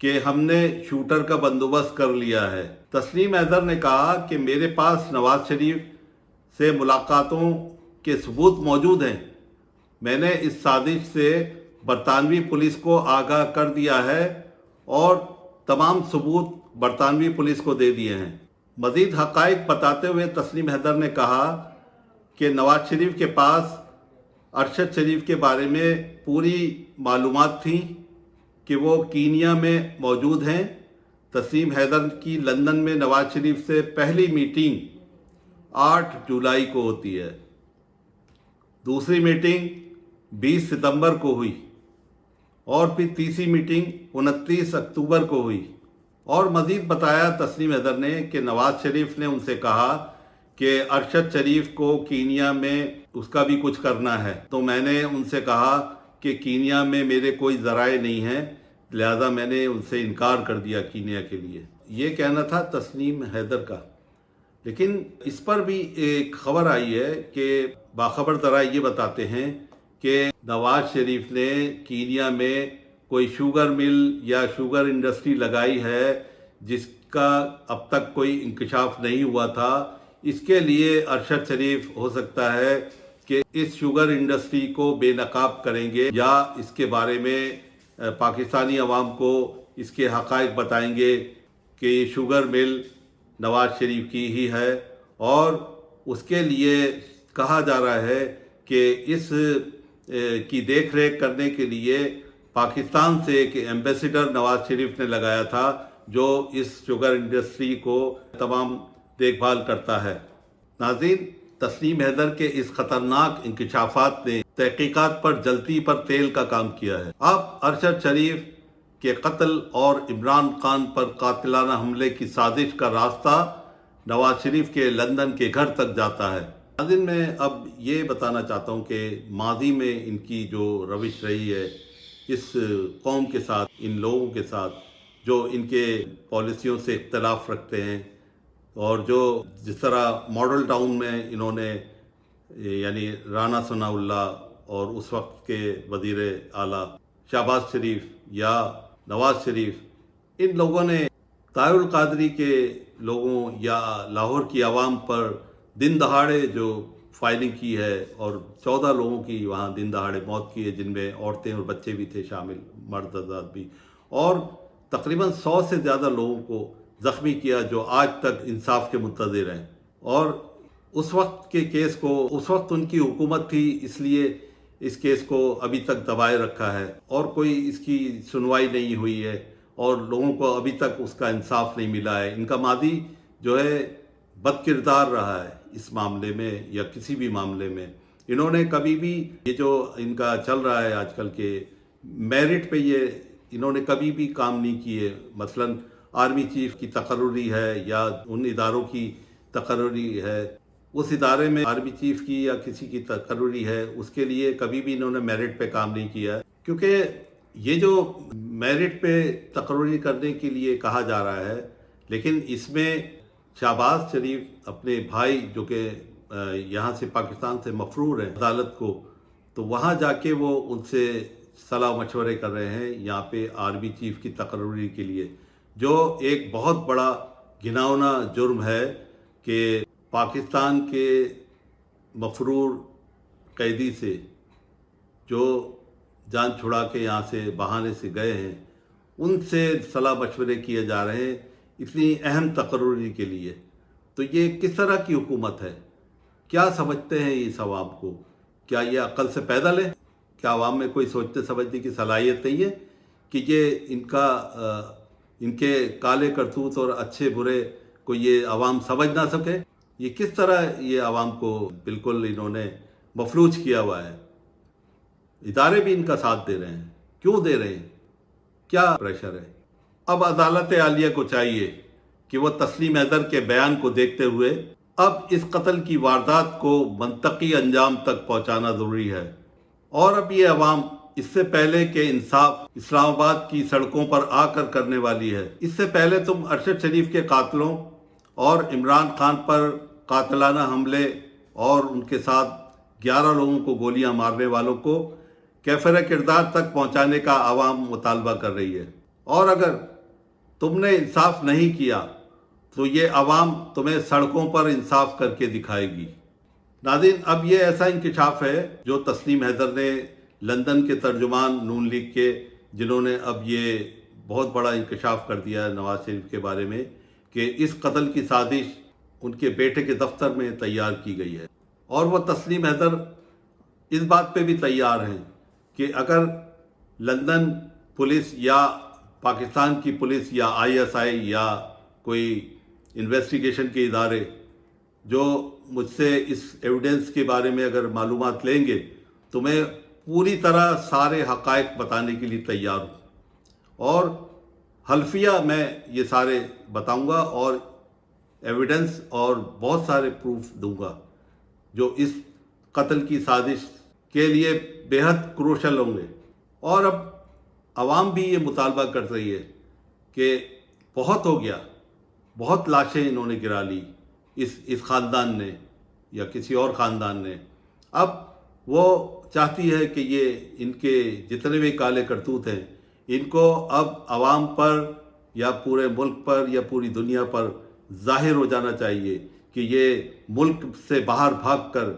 کہ ہم نے شوٹر کا بندوبست کر لیا ہے۔ تسلیم حیدر نے کہا کہ میرے پاس نواز شریف سے ملاقاتوں کے ثبوت موجود ہیں، میں نے اس سازش سے برطانوی پولیس کو آگاہ کر دیا ہے اور تمام ثبوت برطانوی پولیس کو دے دیے ہیں۔ مزید حقائق بتاتے ہوئے تسلیم حیدر نے کہا کہ نواز شریف کے پاس ارشد شریف کے بارے میں پوری معلومات تھیں کہ وہ کینیا میں موجود ہیں۔ تسلیم حیدر کی لندن میں نواز شریف سے پہلی میٹنگ 8 جولائی کو ہوتی ہے، دوسری میٹنگ 20 ستمبر کو ہوئی اور پھر تیسری میٹنگ 29 اکتوبر کو ہوئی۔ اور مزید بتایا تسلیم حیدر نے کہ نواز شریف نے ان سے کہا کہ ارشد شریف کو کینیا میں اس کا بھی کچھ کرنا ہے، تو میں نے ان سے کہا کہ کینیا میں میرے کوئی ذرائع نہیں ہیں، لہذا میں نے ان سے انکار کر دیا کینیا کے لیے۔ یہ کہنا تھا تسلیم حیدر کا۔ لیکن اس پر بھی ایک خبر آئی ہے کہ باخبر ذرائع یہ بتاتے ہیں کہ نواز شریف نے کینیا میں کوئی شوگر مل یا شوگر انڈسٹری لگائی ہے جس کا اب تک کوئی انکشاف نہیں ہوا تھا۔ اس کے لیے ارشد شریف ہو سکتا ہے کہ اس شوگر انڈسٹری کو بے نقاب کریں گے یا اس کے بارے میں پاکستانی عوام کو اس کے حقائق بتائیں گے کہ یہ شوگر مل نواز شریف کی ہی ہے، اور اس کے لیے کہا جا رہا ہے کہ اس کی دیکھ ریکھ کرنے کے لیے پاکستان سے ایک ایمبیسیڈر نواز شریف نے لگایا تھا جو اس شوگر انڈسٹری کو تمام دیکھ بھال کرتا ہے۔ ناظرین، تسلیم حیدر کے اس خطرناک انکشافات نے تحقیقات پر جلتی پر تیل کا کام کیا ہے۔ اب ارشد شریف کے قتل اور عمران خان پر قاتلانہ حملے کی سازش کا راستہ نواز شریف کے لندن کے گھر تک جاتا ہے۔ ناظرین، میں اب یہ بتانا چاہتا ہوں کہ ماضی میں ان کی جو روش رہی ہے اس قوم کے ساتھ، ان لوگوں کے ساتھ جو ان کے پالیسیوں سے اختلاف رکھتے ہیں، اور جو جس طرح ماڈل ٹاؤن میں انہوں نے یعنی رانا ثناء اللہ اور اس وقت کے وزیر اعلیٰ شہباز شریف یا نواز شریف، ان لوگوں نے طاہر القادری کے لوگوں یا لاہور کی عوام پر دن دہاڑے جو فائرنگ کی ہے اور 14 لوگوں کی وہاں دن دہاڑے موت کی ہے، جن میں عورتیں اور بچے بھی تھے شامل، مرد حضرات بھی، اور تقریباً 100 سے زیادہ لوگوں کو زخمی کیا جو آج تک انصاف کے منتظر ہیں۔ اور اس وقت کے کیس کو، اس وقت ان کی حکومت تھی، اس لیے اس کیس کو ابھی تک دبائے رکھا ہے اور کوئی اس کی سنوائی نہیں ہوئی ہے اور لوگوں کو ابھی تک اس کا انصاف نہیں ملا ہے۔ ان کا ماضی جو ہے بد کردار رہا ہے اس معاملے میں یا کسی بھی معاملے میں۔ انہوں نے کبھی بھی یہ جو ان کا چل رہا ہے آج کل کے میرٹ پہ، یہ انہوں نے کبھی بھی کام نہیں کیے۔ مثلاً آرمی چیف کی تقرری ہے یا ان اداروں کی تقرری ہے، اس ادارے میں آرمی چیف کی یا کسی کی تقرری ہے، اس کے لیے کبھی بھی انہوں نے میرٹ پہ کام نہیں کیا ہے، کیونکہ یہ جو میرٹ پہ تقرری کرنے کے لیے کہا جا رہا ہے، لیکن اس میں شہباز شریف اپنے بھائی جو کہ یہاں سے پاکستان سے مفرور ہیں عدالت کو، تو وہاں جا کے وہ ان سے صلاح مشورے کر رہے ہیں یہاں پہ آرمی چیف کی تقرری کے لیے، جو ایک بہت بڑا گھناؤنا جرم ہے کہ پاکستان کے مفرور قیدی سے جو جان چھڑا کے یہاں سے بہانے سے گئے ہیں، ان سے صلاح مشورے کیے جا رہے ہیں اتنی اہم تقرری کے لیے۔ تو یہ کس طرح کی حکومت ہے؟ کیا سمجھتے ہیں اس عوام کو؟ کیا یہ عقل سے پیدل ہے؟ کیا عوام میں کوئی سوچتے سمجھنے کی صلاحیت نہیں ہے کہ یہ ان کے کالے کرتوت اور اچھے برے کو یہ عوام سمجھ نہ سکے؟ یہ کس طرح یہ عوام کو بالکل انہوں نے مفلوج کیا ہوا ہے۔ ادارے بھی ان کا ساتھ دے رہے ہیں، کیوں دے رہے ہیں؟ کیا پریشر ہے؟ اب عدالت عالیہ کو چاہیے کہ وہ تسلیم حیدر کے بیان کو دیکھتے ہوئے اب اس قتل کی واردات کو منطقی انجام تک پہنچانا ضروری ہے، اور اب یہ عوام اس سے پہلے کہ انصاف اسلام آباد کی سڑکوں پر آ کر کرنے والی ہے، اس سے پہلے تم ارشد شریف کے قاتلوں اور عمران خان پر قاتلانہ حملے اور ان کے ساتھ 11 لوگوں کو گولیاں مارنے والوں کو کیفر کردار تک پہنچانے کا عوام مطالبہ کر رہی ہے، اور اگر تم نے انصاف نہیں کیا تو یہ عوام تمہیں سڑکوں پر انصاف کر کے دکھائے گی۔ ناظرین، اب یہ ایسا انکشاف ہے جو تسنیم حیدر نے، لندن کے ترجمان نون لیگ کے، جنہوں نے اب یہ بہت بڑا انکشاف کر دیا ہے نواز شریف کے بارے میں کہ اس قتل کی سازش ان کے بیٹے کے دفتر میں تیار کی گئی ہے، اور وہ تسنیم حیدر اس بات پہ بھی تیار ہیں کہ اگر لندن پولیس یا پاکستان کی پولیس یا ISI یا کوئی انویسٹیگیشن کے ادارے جو مجھ سے اس ایویڈنس کے بارے میں اگر معلومات لیں گے تو میں پوری طرح سارے حقائق بتانے کے لیے تیار ہوں، اور حلفیہ میں یہ سارے بتاؤں گا اور ایویڈنس اور بہت سارے پروف دوں گا جو اس قتل کی سازش کے لیے بے حد کروشل ہوں گے۔ اور اب عوام بھی یہ مطالبہ کر رہی ہے کہ بہت ہو گیا، بہت لاشیں انہوں نے گرا لی اس خاندان نے یا کسی اور خاندان نے، اب وہ چاہتی ہے کہ یہ ان کے جتنے بھی کالے کرتوت ہیں ان کو اب عوام پر یا پورے ملک پر یا پوری دنیا پر ظاہر ہو جانا چاہیے کہ یہ ملک سے باہر بھاگ کر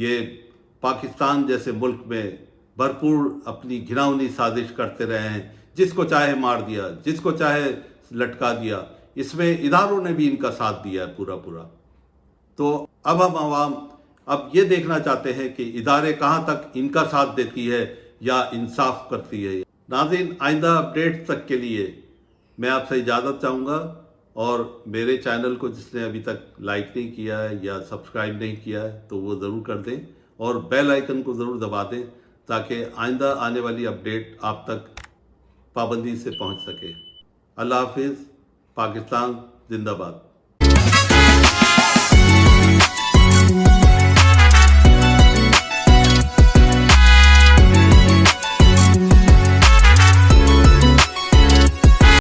یہ پاکستان جیسے ملک میں بھرپور اپنی گھناؤنی سازش کرتے رہے ہیں، جس کو چاہے مار دیا، جس کو چاہے لٹکا دیا، اس میں اداروں نے بھی ان کا ساتھ دیا ہے پورا۔ تو اب ہم عوام اب یہ دیکھنا چاہتے ہیں کہ ادارے کہاں تک ان کا ساتھ دیتی ہے یا انصاف کرتی ہے۔ ناظرین، آئندہ اپڈیٹ تک کے لیے میں آپ سے اجازت چاہوں گا، اور میرے چینل کو جس نے ابھی تک لائک نہیں کیا ہے یا سبسکرائب نہیں کیا ہے تو وہ ضرور کر دیں، اور بیل آئیکن کو ضرور دبا دیں تاکہ آئندہ آنے والی اپڈیٹ آپ تک پابندی سے پہنچ سکے۔ اللہ حافظ۔ پاکستان زندہ باد۔